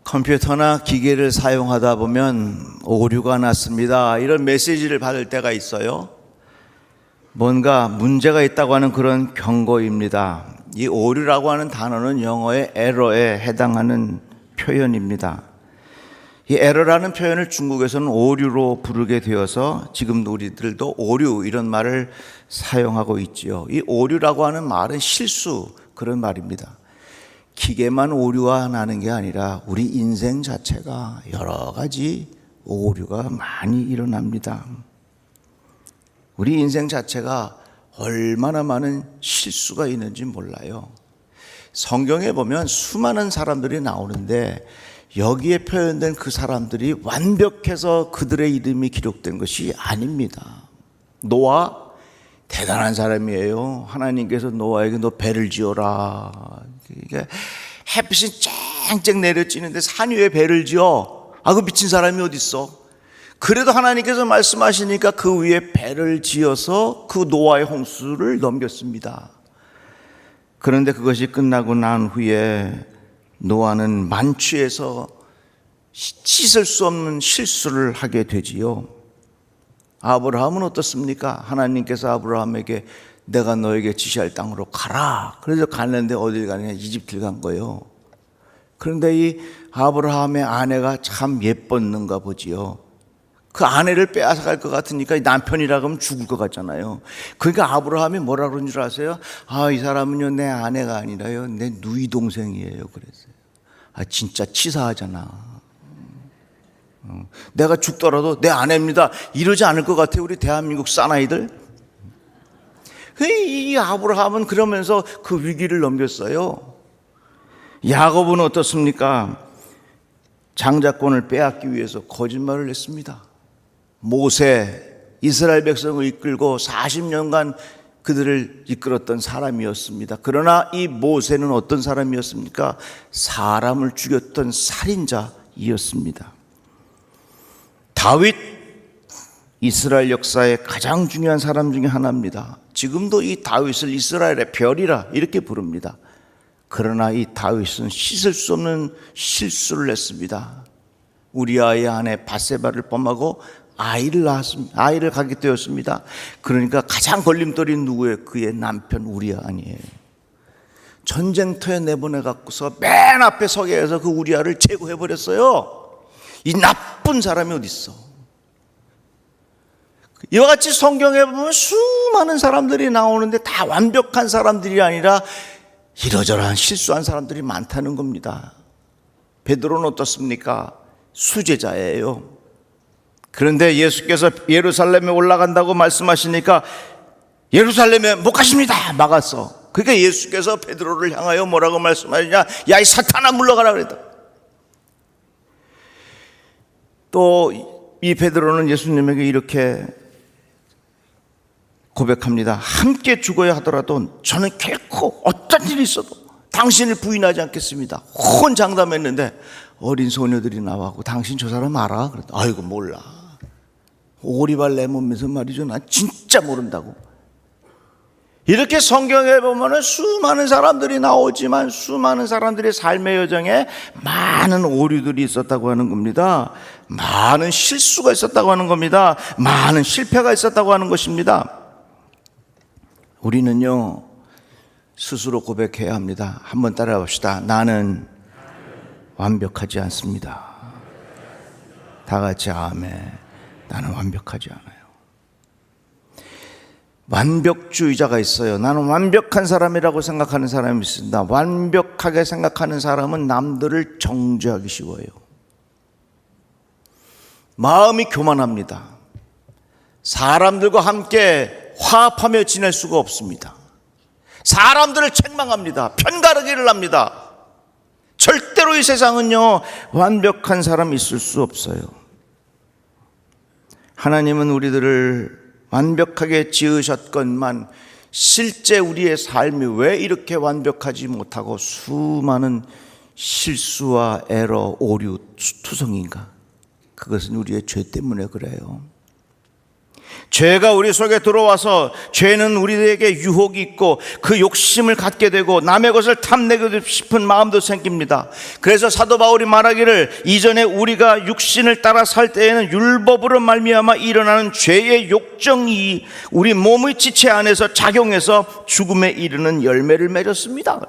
컴퓨터나 기계를 사용하다 보면 오류가 났습니다. 이런 메시지를 받을 때가 있어요. 뭔가 문제가 있다고 하는 그런 경고입니다. 이 오류라고 하는 단어는 영어의 에러에 해당하는 표현입니다. 이 에러라는 표현을 중국에서는 오류로 부르게 되어서 지금도 우리들도 오류 이런 말을 사용하고 있지요. 이 오류라고 하는 말은 실수 그런 말입니다. 기계만 오류가 나는 게 아니라 우리 인생 자체가 여러 가지 오류가 많이 일어납니다. 우리 인생 자체가 얼마나 많은 실수가 있는지 몰라요. 성경에 보면 수많은 사람들이 나오는데 여기에 표현된 그 사람들이 완벽해서 그들의 이름이 기록된 것이 아닙니다. 노아 대단한 사람이에요. 하나님께서 노아에게 너 배를 지어라. 햇빛이 쨍쨍 내려지는데 산 위에 배를 지어. 그 미친 사람이 어디 있어? 그래도 하나님께서 말씀하시니까 그 위에 배를 지어서 그 노아의 홍수를 넘겼습니다. 그런데 그것이 끝나고 난 후에 노아는 만취해서 씻을 수 없는 실수를 하게 되지요. 아브라함은 어떻습니까? 하나님께서 아브라함에게 내가 너에게 지시할 땅으로 가라. 그래서 갔는데 어딜 가느냐? 이집트를 간 거예요. 그런데 이 아브라함의 아내가 참 예뻤는가 보지요. 그 아내를 빼앗아갈 것 같으니까 남편이라 하면 죽을 것 같잖아요. 그러니까 아브라함이 뭐라 그런 줄 아세요? 이 사람은요 내 아내가 아니라요 내 누이 동생이에요. 그랬어요. 진짜 치사하잖아. 내가 죽더라도 내 아내입니다 이러지 않을 것 같아요. 우리 대한민국 사나이들. 이 아브라함은 그러면서 그 위기를 넘겼어요. 야곱은 어떻습니까? 장자권을 빼앗기 위해서 거짓말을 했습니다. 모세, 이스라엘 백성을 이끌고 40년간 그들을 이끌었던 사람이었습니다. 그러나 이 모세는 어떤 사람이었습니까? 사람을 죽였던 살인자이었습니다. 다윗, 이스라엘 역사의 가장 중요한 사람 중에 하나입니다. 지금도 이 다윗을 이스라엘의 별이라 이렇게 부릅니다. 그러나 이 다윗은 씻을 수 없는 실수를 했습니다. 우리아의 아내 밧세바를 범하고 아이를 낳았습니다. 아이를 갖게 되었습니다. 그러니까 가장 걸림돌이 누구예요? 그의 남편 우리아 아니에요. 전쟁터에 내보내갖고서 맨 앞에 서게 해서 그 우리아를 제거해버렸어요. 이 나쁜 사람이 어디 있어? 이와 같이 성경에 보면 수많은 사람들이 나오는데 다 완벽한 사람들이 아니라 이러저러한 실수한 사람들이 많다는 겁니다. 베드로는 어떻습니까? 수제자예요. 그런데 예수께서 예루살렘에 올라간다고 말씀하시니까 예루살렘에 못 가십니다. 막았어. 그러니까 예수께서 베드로를 향하여 뭐라고 말씀하시냐? 야, 이 사탄아 물러가라 그랬다. 또 이 베드로는 예수님에게 이렇게 고백합니다. 함께 죽어야 하더라도 저는 결코 어떤 일이 있어도 당신을 부인하지 않겠습니다. 혼장담했는데 어린 소녀들이 나와고 당신 저 사람 알아? 그랬더니 아이고 몰라. 오리발 내몸에서 말이죠. 난 진짜 모른다고. 이렇게 성경에 보면 수많은 사람들이 나오지만 수많은 사람들의 삶의 여정에 많은 오류들이 있었다고 하는 겁니다. 많은 실수가 있었다고 하는 겁니다. 많은 실패가 있었다고 하는 것입니다. 우리는요 스스로 고백해야 합니다. 한번 따라해 봅시다. 나는 완벽하지 않습니다. 다 같이 아멘. 나는 완벽하지 않아요. 완벽주의자가 있어요. 나는 완벽한 사람이라고 생각하는 사람이 있습니다. 완벽하게 생각하는 사람은 남들을 정죄하기 쉬워요. 마음이 교만합니다. 사람들과 함께 화합하며 지낼 수가 없습니다. 사람들을 책망합니다. 편가르기를 합니다. 절대로 이 세상은요 완벽한 사람이 있을 수 없어요. 하나님은 우리들을 완벽하게 지으셨건만 실제 우리의 삶이 왜 이렇게 완벽하지 못하고 수많은 실수와 에러, 오류, 투성인가? 그것은 우리의 죄 때문에 그래요. 죄가 우리 속에 들어와서 죄는 우리에게 유혹이 있고 그 욕심을 갖게 되고 남의 것을 탐내고 싶은 마음도 생깁니다. 그래서 사도 바울이 말하기를 이전에 우리가 육신을 따라 살 때에는 율법으로 말미암아 일어나는 죄의 욕정이 우리 몸의 지체 안에서 작용해서 죽음에 이르는 열매를 맺었습니다.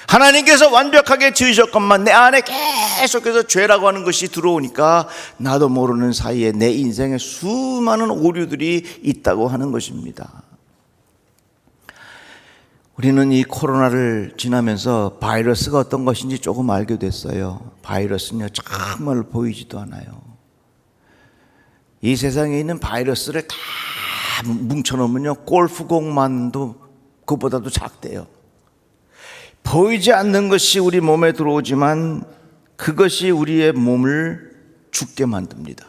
하나님께서 완벽하게 지으셨건만 내 안에 계속해서 죄라고 하는 것이 들어오니까 나도 모르는 사이에 내 인생에 수많은 오류들이 있다고 하는 것입니다. 우리는 이 코로나를 지나면서 바이러스가 어떤 것인지 조금 알게 됐어요. 바이러스는요, 정말 보이지도 않아요. 이 세상에 있는 바이러스를 다 뭉쳐놓으면요, 골프공만도 그보다도 작대요. 보이지 않는 것이 우리 몸에 들어오지만 그것이 우리의 몸을 죽게 만듭니다.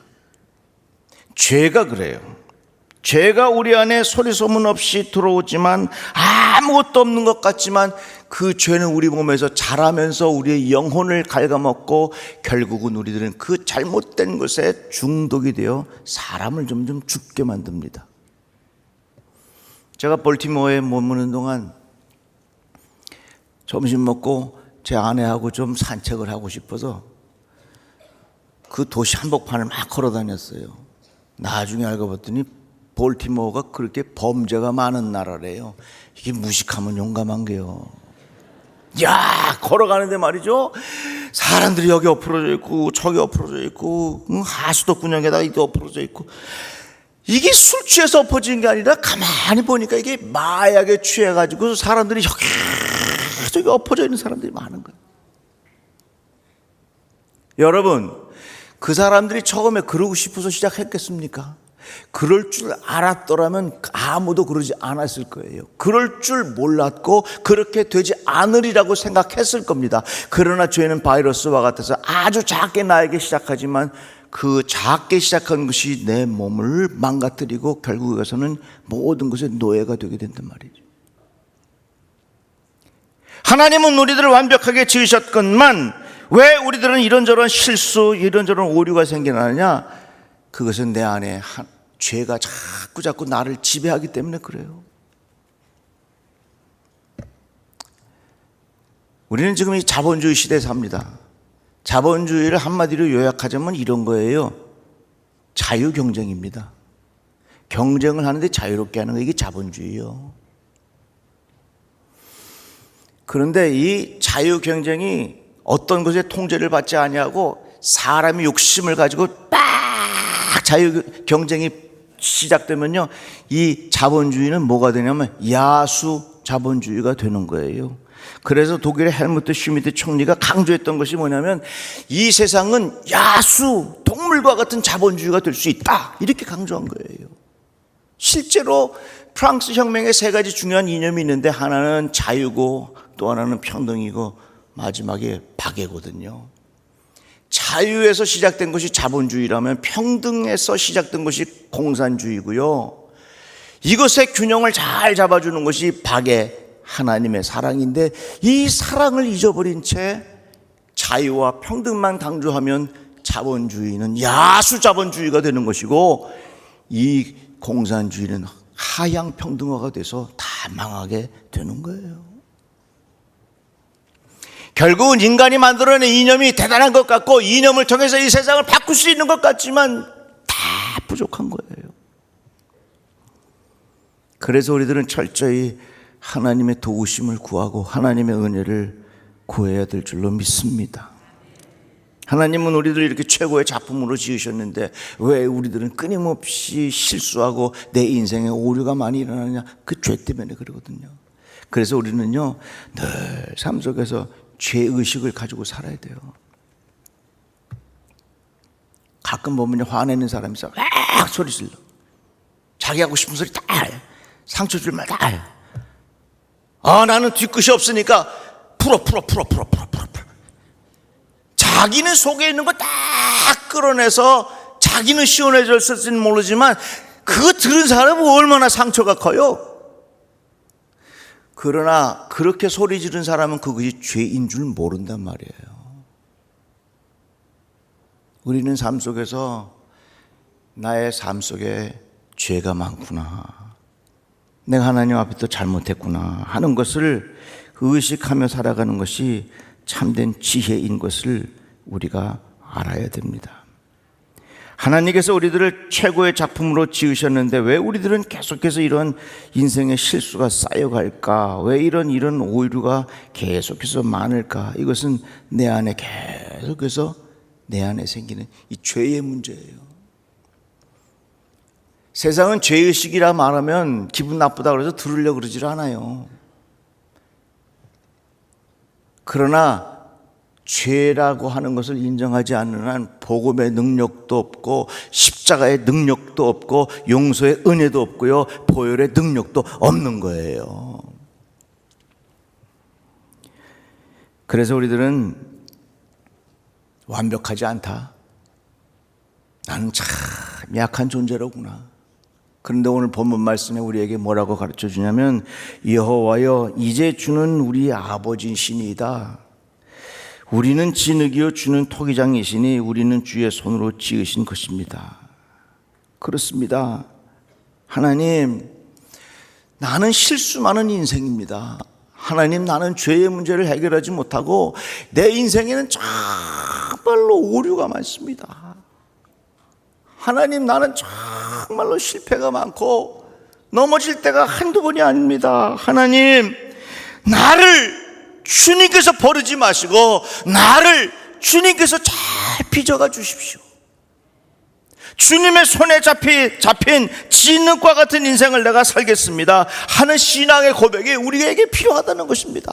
죄가 그래요. 죄가 우리 안에 소리 소문 없이 들어오지만 아무것도 없는 것 같지만 그 죄는 우리 몸에서 자라면서 우리의 영혼을 갉아먹고 결국은 우리들은 그 잘못된 것에 중독이 되어 사람을 점점 죽게 만듭니다. 제가 볼티모어에 머무는 동안 점심 먹고 제 아내하고 좀 산책을 하고 싶어서 그 도시 한복판을 막 걸어 다녔어요. 나중에 알고 봤더니 볼티모어가 그렇게 범죄가 많은 나라래요. 이게 무식하면 용감한 게요. 야, 걸어가는데 말이죠, 사람들이 여기 엎어져 있고 저기 엎어져 있고 하수도 군형에다가 이게 엎어져 있고, 이게 술 취해서 엎어진 게 아니라 가만히 보니까 이게 마약에 취해가지고 사람들이 여기 엎어져 있는 사람들이 많은 거예요. 여러분, 그 사람들이 처음에 그러고 싶어서 시작했겠습니까? 그럴 줄 알았더라면 아무도 그러지 않았을 거예요. 그럴 줄 몰랐고 그렇게 되지 않으리라고 생각했을 겁니다. 그러나 죄는 바이러스와 같아서 아주 작게 나에게 시작하지만 그 작게 시작한 것이 내 몸을 망가뜨리고 결국에서는 모든 것의 노예가 되게 된단 말이죠. 하나님은 우리들을 완벽하게 지으셨건만 왜 우리들은 이런저런 실수, 이런저런 오류가 생겨나느냐? 그것은 내 안에 죄가 자꾸 나를 지배하기 때문에 그래요. 우리는 지금 이 자본주의 시대에 삽니다. 자본주의를 한마디로 요약하자면 이런 거예요. 자유경쟁입니다. 경쟁을 하는데 자유롭게 하는 거, 이게 자본주의예요. 그런데 이 자유 경쟁이 어떤 것에 통제를 받지 아니하고 사람이 욕심을 가지고 빡 자유 경쟁이 시작되면요, 이 자본주의는 뭐가 되냐면 야수 자본주의가 되는 거예요. 그래서 독일의 헬무트 슈미트 총리가 강조했던 것이 뭐냐면 이 세상은 야수 동물과 같은 자본주의가 될 수 있다, 이렇게 강조한 거예요. 실제로 프랑스 혁명에 세 가지 중요한 이념이 있는데 하나는 자유고 또 하나는 평등이고 마지막에 박애거든요. 자유에서 시작된 것이 자본주의라면 평등에서 시작된 것이 공산주의고요. 이것의 균형을 잘 잡아주는 것이 박애, 하나님의 사랑인데 이 사랑을 잊어버린 채 자유와 평등만 강조하면 자본주의는 야수 자본주의가 되는 것이고 이 공산주의는 하향 평등화가 돼서 다 망하게 되는 거예요. 결국은 인간이 만들어낸 이념이 대단한 것 같고 이념을 통해서 이 세상을 바꿀 수 있는 것 같지만 다 부족한 거예요. 그래서 우리들은 철저히 하나님의 도우심을 구하고 하나님의 은혜를 구해야 될 줄로 믿습니다. 하나님은 우리들을 이렇게 최고의 작품으로 지으셨는데 왜 우리들은 끊임없이 실수하고 내 인생에 오류가 많이 일어나느냐? 그 죄 때문에 그러거든요. 그래서 우리는요, 늘 삶 속에서 죄의식을 가지고 살아야 돼요. 가끔 보면 화내는 사람이 있어. 막 소리 질러. 자기 하고 싶은 소리 다 해. 상처 줄 말 다 해. 나는 뒤끝이 없으니까 풀어. 자기는 속에 있는 거 다 끌어내서 자기는 시원해졌을지는 모르지만 그거 들은 사람은 얼마나 상처가 커요. 그러나 그렇게 소리 지른 사람은 그것이 죄인 줄 모른단 말이에요. 우리는 삶 속에서 나의 삶 속에 죄가 많구나, 내가 하나님 앞에 또 잘못했구나 하는 것을 의식하며 살아가는 것이 참된 지혜인 것을 우리가 알아야 됩니다. 하나님께서 우리들을 최고의 작품으로 지으셨는데 왜 우리들은 계속해서 이런 인생의 실수가 쌓여갈까? 왜 이런 오류가 계속해서 많을까? 이것은 내 안에 계속해서 내 안에 생기는 이 죄의 문제예요. 세상은 죄의식이라 말하면 기분 나쁘다 그래서 들으려고 그러질 않아요. 그러나 죄라고 하는 것을 인정하지 않는 한 복음의 능력도 없고 십자가의 능력도 없고 용서의 은혜도 없고요, 보혈의 능력도 없는 거예요. 그래서 우리들은 완벽하지 않다, 나는 참 약한 존재로구나. 그런데 오늘 본문 말씀에 우리에게 뭐라고 가르쳐 주냐면, 여호와여 이제 주는 우리 아버지시니이다. 우리는 진흙이요 주는 토기장이시니 우리는 주의 손으로 지으신 것입니다. 그렇습니다. 하나님, 나는 실수 많은 인생입니다. 하나님, 나는 죄의 문제를 해결하지 못하고 내 인생에는 정말로 오류가 많습니다. 하나님, 나는 정말로 실패가 많고 넘어질 때가 한두 번이 아닙니다. 하나님, 나를 주님께서 버리지 마시고 나를 주님께서 잘 빚어가 주십시오. 주님의 손에 잡힌 진흙과 같은 인생을 내가 살겠습니다 하는 신앙의 고백이 우리에게 필요하다는 것입니다.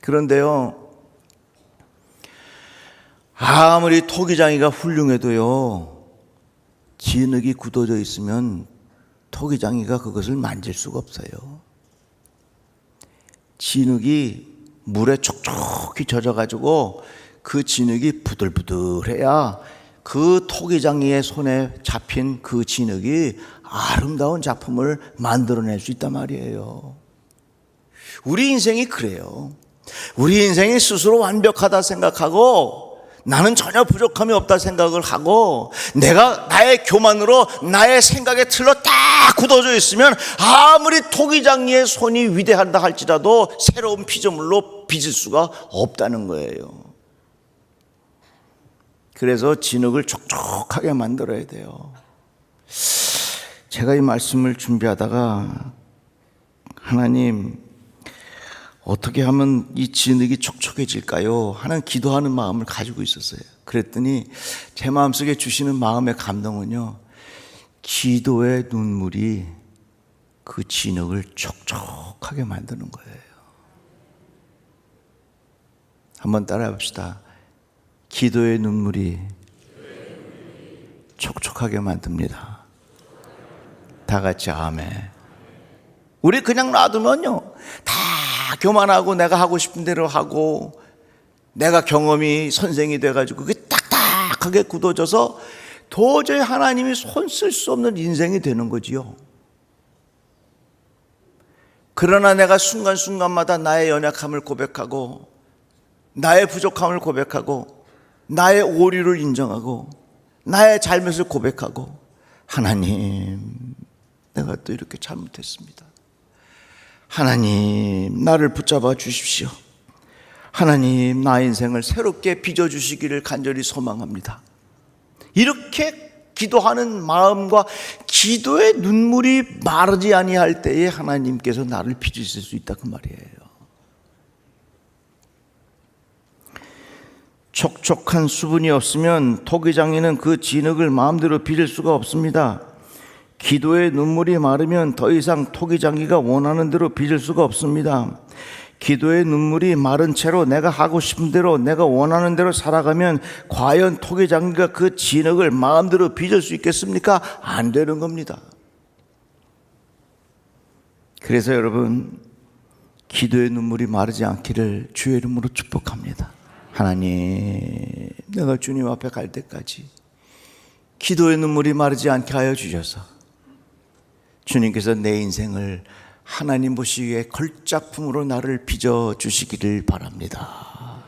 그런데요, 아무리 토기장이가 훌륭해도요, 진흙이 굳어져 있으면 토기장이가 그것을 만질 수가 없어요. 진흙이 물에 촉촉히 젖어가지고 그 진흙이 부들부들해야 그 토기장이의 손에 잡힌 그 진흙이 아름다운 작품을 만들어낼 수 있단 말이에요. 우리 인생이 그래요. 우리 인생이 스스로 완벽하다 생각하고 나는 전혀 부족함이 없다 생각을 하고 내가 나의 교만으로 나의 생각의 틀로 딱 굳어져 있으면 아무리 토기장이의 손이 위대하다 할지라도 새로운 피조물로 빚을 수가 없다는 거예요. 그래서 진흙을 촉촉하게 만들어야 돼요. 제가 이 말씀을 준비하다가 하나님, 어떻게 하면 이 진흙이 촉촉해질까요? 하는 기도하는 마음을 가지고 있었어요. 그랬더니 제 마음속에 주시는 마음의 감동은요, 기도의 눈물이 그 진흙을 촉촉하게 만드는 거예요. 한번 따라해 봅시다. 기도의 눈물이 촉촉하게 만듭니다. 다 같이 아멘. 우리 그냥 놔두면요, 다 교만하고 내가 하고 싶은 대로 하고 내가 경험이 선생이 돼가지고 그게 딱딱하게 굳어져서 도저히 하나님이 손 쓸 수 없는 인생이 되는 거지요. 그러나 내가 순간순간마다 나의 연약함을 고백하고 나의 부족함을 고백하고 나의 오류를 인정하고 나의 잘못을 고백하고, 하나님, 내가 또 이렇게 잘못했습니다. 하나님, 나를 붙잡아 주십시오. 하나님, 나 인생을 새롭게 빚어주시기를 간절히 소망합니다. 이렇게 기도하는 마음과 기도의 눈물이 마르지 아니할 때에 하나님께서 나를 빚으실 수 있다, 그 말이에요. 촉촉한 수분이 없으면 토기장이는 그 진흙을 마음대로 빚을 수가 없습니다. 기도의 눈물이 마르면 더 이상 토기장이가 원하는 대로 빚을 수가 없습니다. 기도의 눈물이 마른 채로 내가 하고 싶은 대로 내가 원하는 대로 살아가면 과연 토기장이가 그 진흙을 마음대로 빚을 수 있겠습니까? 안 되는 겁니다. 그래서 여러분, 기도의 눈물이 마르지 않기를 주의 이름으로 축복합니다. 하나님, 내가 주님 앞에 갈 때까지 기도의 눈물이 마르지 않게 하여 주셔서 주님께서 내 인생을 하나님 보시기에 걸작품으로 나를 빚어주시기를 바랍니다.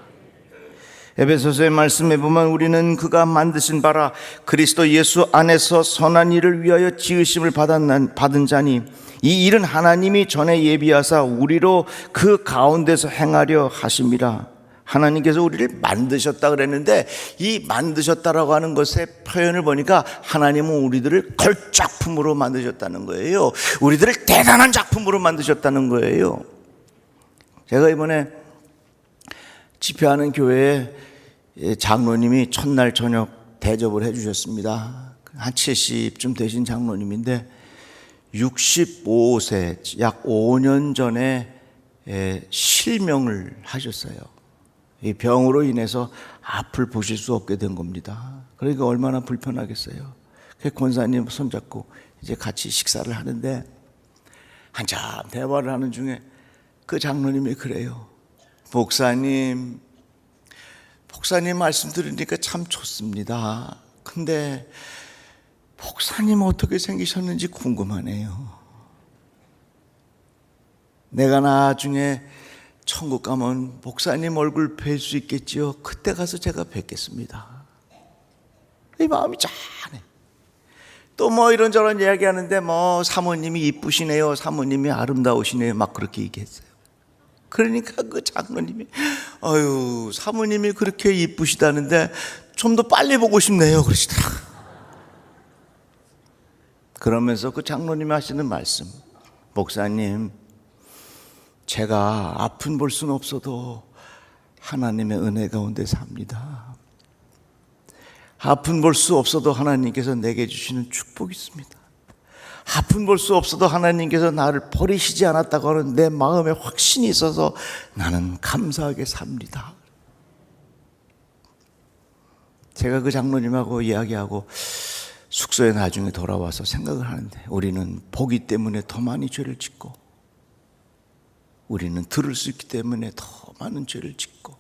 에베소서의 말씀에 보면 우리는 그가 만드신 바라 그리스도 예수 안에서 선한 일을 위하여 지으심을 받은 자니 이 일은 하나님이 전에 예비하사 우리로 그 가운데서 행하려 하심이라. 하나님께서 우리를 만드셨다 그랬는데 이 만드셨다라고 하는 것의 표현을 보니까 하나님은 우리들을 걸작품으로 만드셨다는 거예요. 우리들을 대단한 작품으로 만드셨다는 거예요. 제가 이번에 집회하는 교회에 장로님이 첫날 저녁 대접을 해주셨습니다. 한 70쯤 되신 장로님인데 65세, 약 5년 전에 실명을 하셨어요. 이 병으로 인해서 앞을 보실 수 없게 된 겁니다. 그러니까 얼마나 불편하겠어요. 권사님 손잡고 이제 같이 식사를 하는데 한참 대화를 하는 중에 그 장로님이 그래요. 목사님 말씀 들으니까 참 좋습니다. 근데 목사님 어떻게 생기셨는지 궁금하네요. 내가 나중에 천국 가면 목사님 얼굴 뵐 수 있겠지요. 그때 가서 제가 뵙겠습니다. 이 마음이 짠해. 또 뭐 이런저런 이야기하는데 뭐 사모님이 이쁘시네요, 사모님이 아름다우시네요, 막 그렇게 얘기했어요. 그러니까 그 장로님이 아유, 사모님이 그렇게 이쁘시다는데 좀 더 빨리 보고 싶네요 그러시더라. 그러면서 그 장로님이 하시는 말씀, 목사님 제가 아픈 볼 수는 없어도 하나님의 은혜 가운데 삽니다. 아픈 볼 수 없어도 하나님께서 내게 주시는 축복이 있습니다. 아픈 볼 수 없어도 하나님께서 나를 버리시지 않았다고 하는 내 마음에 확신이 있어서 나는 감사하게 삽니다. 제가 그 장로님하고 이야기하고 숙소에 나중에 돌아와서 생각을 하는데 우리는 보기 때문에 더 많이 죄를 짓고 우리는 들을 수 있기 때문에 더 많은 죄를 짓고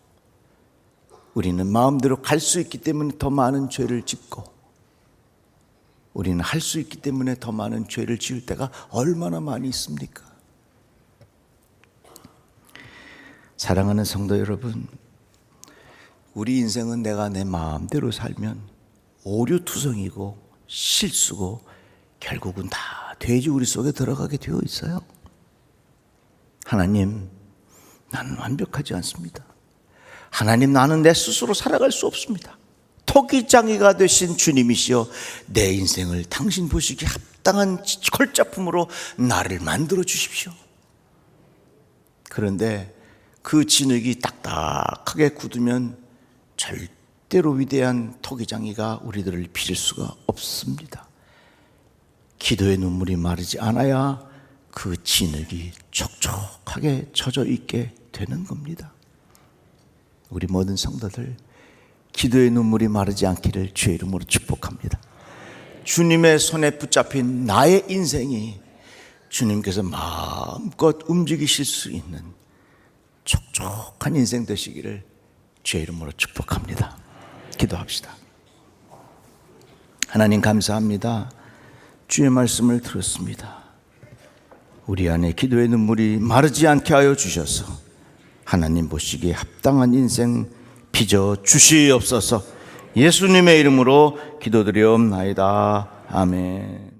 우리는 마음대로 갈 수 있기 때문에 더 많은 죄를 짓고 우리는 할 수 있기 때문에 더 많은 죄를 지을 때가 얼마나 많이 있습니까? 사랑하는 성도 여러분, 우리 인생은 내가 내 마음대로 살면 오류투성이고 실수고 결국은 다 돼지우리 속에 들어가게 되어 있어요. 하나님, 나는 완벽하지 않습니다. 하나님, 나는 내 스스로 살아갈 수 없습니다. 토기장이가 되신 주님이시여, 내 인생을 당신 보시기에 합당한 걸작품으로 나를 만들어 주십시오. 그런데 그 진흙이 딱딱하게 굳으면 절대로 위대한 토기장이가 우리들을 빚을 수가 없습니다. 기도의 눈물이 마르지 않아야 그 진흙이 촉촉하게 젖어 있게 되는 겁니다. 우리 모든 성도들 기도의 눈물이 마르지 않기를 주의 이름으로 축복합니다. 주님의 손에 붙잡힌 나의 인생이 주님께서 마음껏 움직이실 수 있는 촉촉한 인생 되시기를 주의 이름으로 축복합니다. 기도합시다. 하나님 감사합니다. 주의 말씀을 들었습니다. 우리 안에 기도의 눈물이 마르지 않게 하여 주셔서 하나님 보시기에 합당한 인생 빚어 주시옵소서. 예수님의 이름으로 기도드리옵나이다. 아멘.